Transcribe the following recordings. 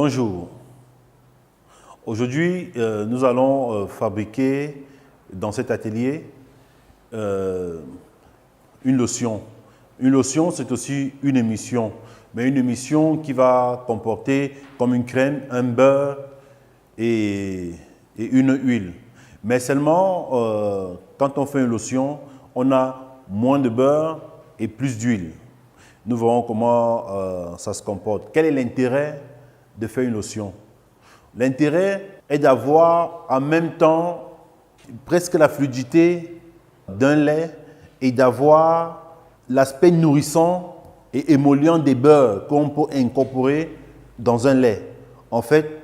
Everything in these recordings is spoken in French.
Bonjour. Aujourd'hui, nous allons fabriquer dans cet atelier une lotion. Une lotion, c'est aussi une émulsion, mais une émulsion qui va comporter comme une crème, un beurre et une huile. Mais seulement, quand on fait une lotion, on a moins de beurre et plus d'huile. Nous verrons comment ça se comporte. Quel est l'intérêt de faire une lotion? L'intérêt est d'avoir en même temps presque la fluidité d'un lait et d'avoir l'aspect nourrissant et émollient des beurres qu'on peut incorporer dans un lait. En fait,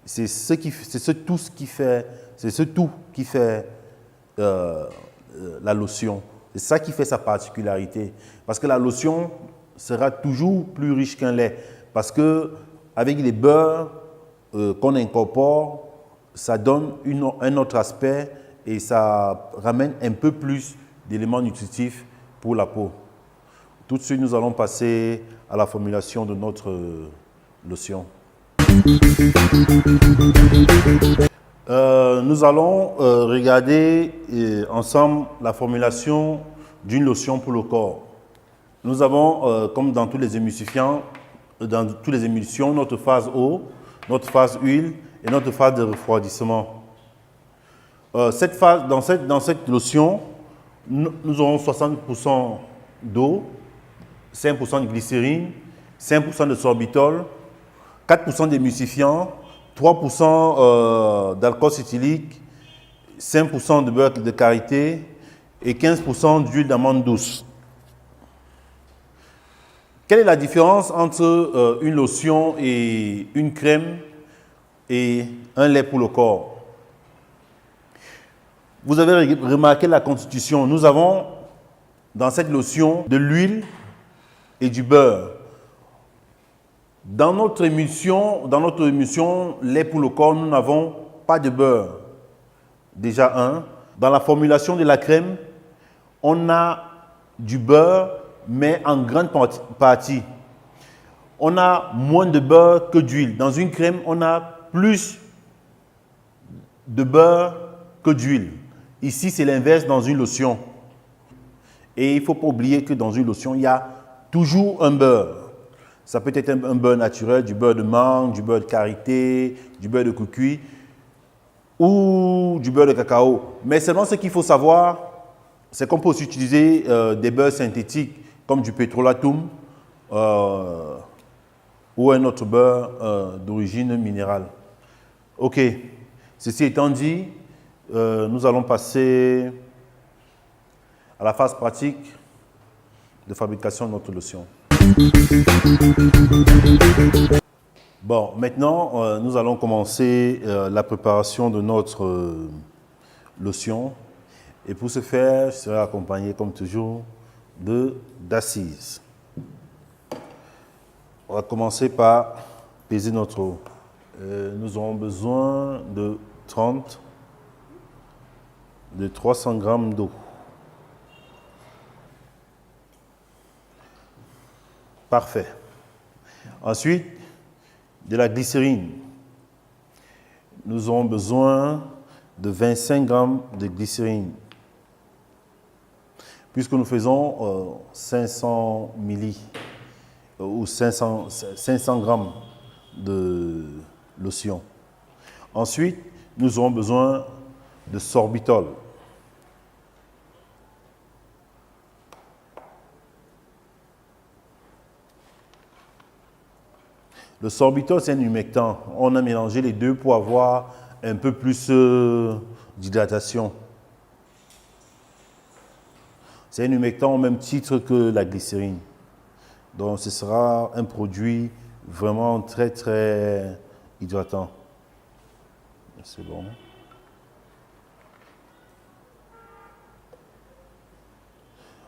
c'est ce tout qui fait la lotion. C'est ça qui fait sa particularité. Parce que la lotion sera toujours plus riche qu'un lait. Parce qu'avec les beurres qu'on incorpore, ça donne un autre aspect et ça ramène un peu plus d'éléments nutritifs pour la peau. Tout de suite, nous allons passer à la formulation de notre lotion. Nous allons regarder ensemble la formulation d'une lotion pour le corps. Nous avons, comme dans tous les émulsifiants, dans toutes les émulsions, notre phase eau, notre phase huile et notre phase de refroidissement. Dans cette lotion, nous aurons 60% d'eau, 5% de glycérine, 5% de sorbitol, 4% d'émulsifiant, 3% d'alcool cétylique, 5% de beurre de karité et 15% d'huile d'amande douce. Quelle est la différence entre une lotion et une crème et un lait pour le corps? Vous avez remarqué la constitution. Nous avons dans cette lotion de l'huile et du beurre. Dans notre émulsion lait pour le corps, nous n'avons pas de beurre. Déjà un. Dans la formulation de la crème, on a du beurre, mais en grande partie. On a moins de beurre que d'huile. Dans une crème, on a plus de beurre que d'huile. Ici, c'est l'inverse dans une lotion. Et il ne faut pas oublier que dans une lotion, il y a toujours un beurre. Ça peut être un beurre naturel, du beurre de mangue, du beurre de karité, du beurre de cucuy ou du beurre de cacao. Mais seulement ce qu'il faut savoir, c'est qu'on peut aussi utiliser des beurres synthétiques comme du pétrolatum ou un autre beurre d'origine minérale. Ok, ceci étant dit, nous allons passer à la phase pratique de fabrication de notre lotion. Bon, maintenant, nous allons commencer la préparation de notre lotion. Et pour ce faire, je serai accompagné, comme toujours, d'assises. On va commencer par peser notre eau. Nous aurons besoin de 300 g d'eau. Parfait. Ensuite, de la glycérine. Nous aurons besoin de 25 g de glycérine. Puisque nous faisons 500 milli ou 500 g de lotion. Ensuite, nous aurons besoin de sorbitol. Le sorbitol, c'est un humectant. On a mélangé les deux pour avoir un peu plus d'hydratation. C'est un humectant au même titre que la glycérine. Donc, ce sera un produit vraiment très, très hydratant. C'est bon.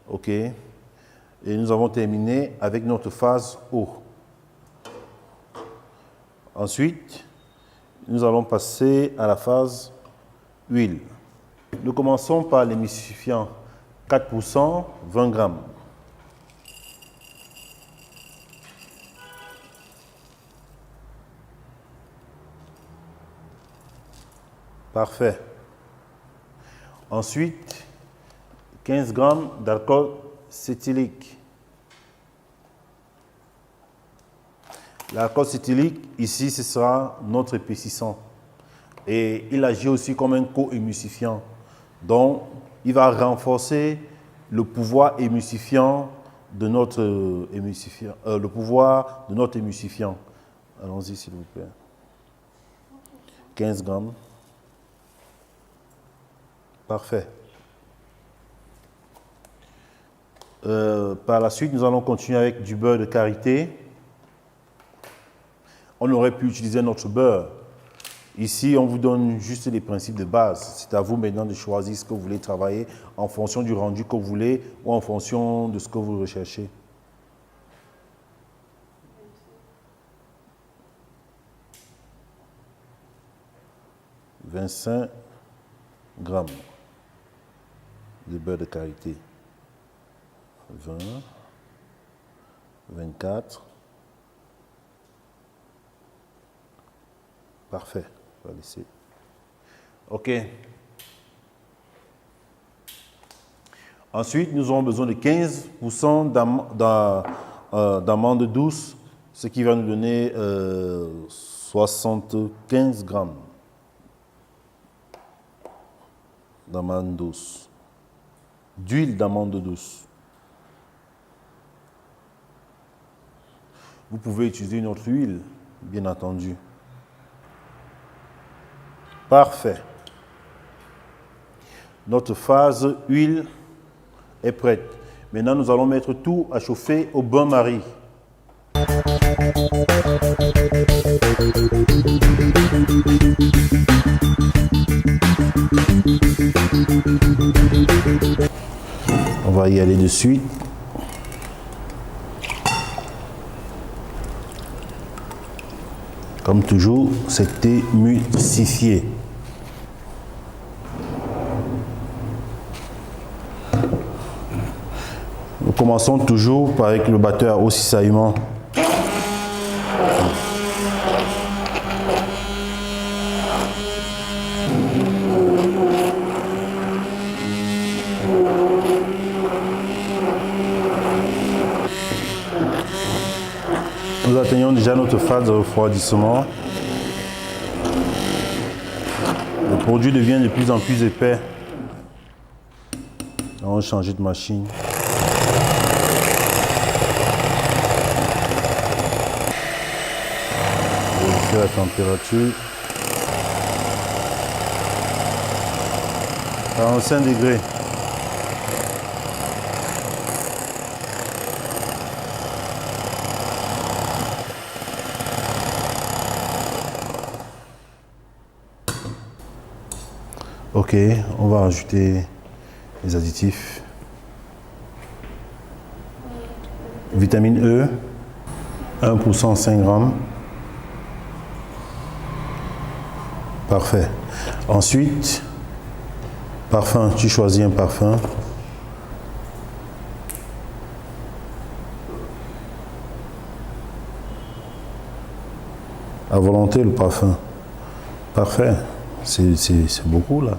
OK. Et nous avons terminé avec notre phase eau. Ensuite, nous allons passer à la phase huile. Nous commençons par l'émulsifiant 4%, 20 g. Parfait. Ensuite, 15 grammes d'alcool cétylique. L'alcool cétylique, ici, ce sera notre épaississant. Et il agit aussi comme un co-émulsifiant. Donc, il va renforcer le pouvoir émulsifiant de notre émulsifiant. Allons-y, s'il vous plaît. 15 grammes. Parfait. Par la suite, nous allons continuer avec du beurre de karité. On aurait pu utiliser notre beurre. Ici, on vous donne juste les principes de base. C'est à vous maintenant de choisir ce que vous voulez travailler en fonction du rendu que vous voulez ou en fonction de ce que vous recherchez. « 25 grammes de beurre de karité. 20, 24. Parfait. On va laisser. OK. Ensuite, nous aurons besoin de 15% d'amandes douces, ce qui va nous donner 75 grammes d'amandes douces. D'huile d'amande douce. Vous pouvez utiliser une autre huile, bien entendu. Parfait. Notre phase huile est prête. Maintenant, nous allons mettre tout à chauffer au bain-marie. On va y aller de suite. Comme toujours, c'est émulsifié. Nous commençons toujours avec le batteur au cisaillement. Nous atteignons déjà notre phase de refroidissement. Le produit devient de plus en plus épais. On va changer de machine. Vérifier la température. 45 degrés. Ok, on va rajouter les additifs. Vitamine E, 1% 5 grammes. Parfait. Ensuite, parfum, tu choisis un parfum. À volonté le parfum. Parfait. C'est beaucoup là.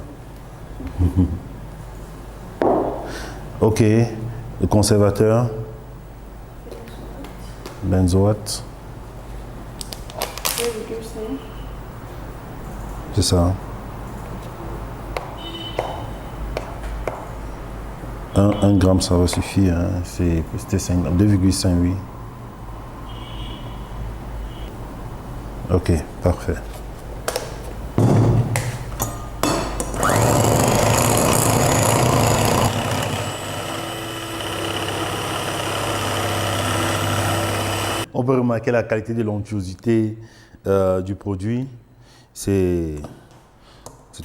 Ok, le conservateur. Benzoate. C'est ça. 1 gramme, ça va suffire. Hein. C'était 5 grammes. 2,5, oui. Ok, parfait. On peut remarquer la qualité de l'onctuosité du produit. C'est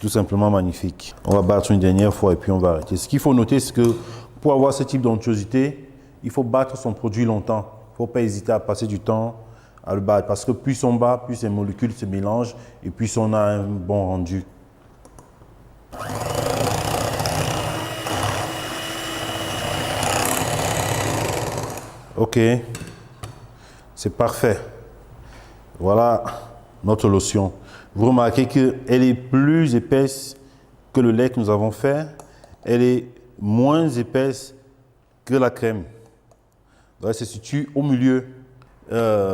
tout simplement magnifique. On va battre une dernière fois et puis on va arrêter. Ce qu'il faut noter, c'est que pour avoir ce type d'onctuosité, il faut battre son produit longtemps. Il ne faut pas hésiter à passer du temps à le battre. Parce que plus on bat, plus les molécules se mélangent et plus on a un bon rendu. Ok. C'est parfait. Voilà notre lotion. vous remarquez qu'elle est plus épaisse que le lait que nous avons fait. Elle est moins épaisse que la crème. Donc, elle se situe au milieu.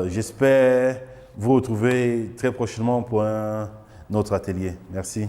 J'espère vous retrouver très prochainement pour un autre atelier. Merci.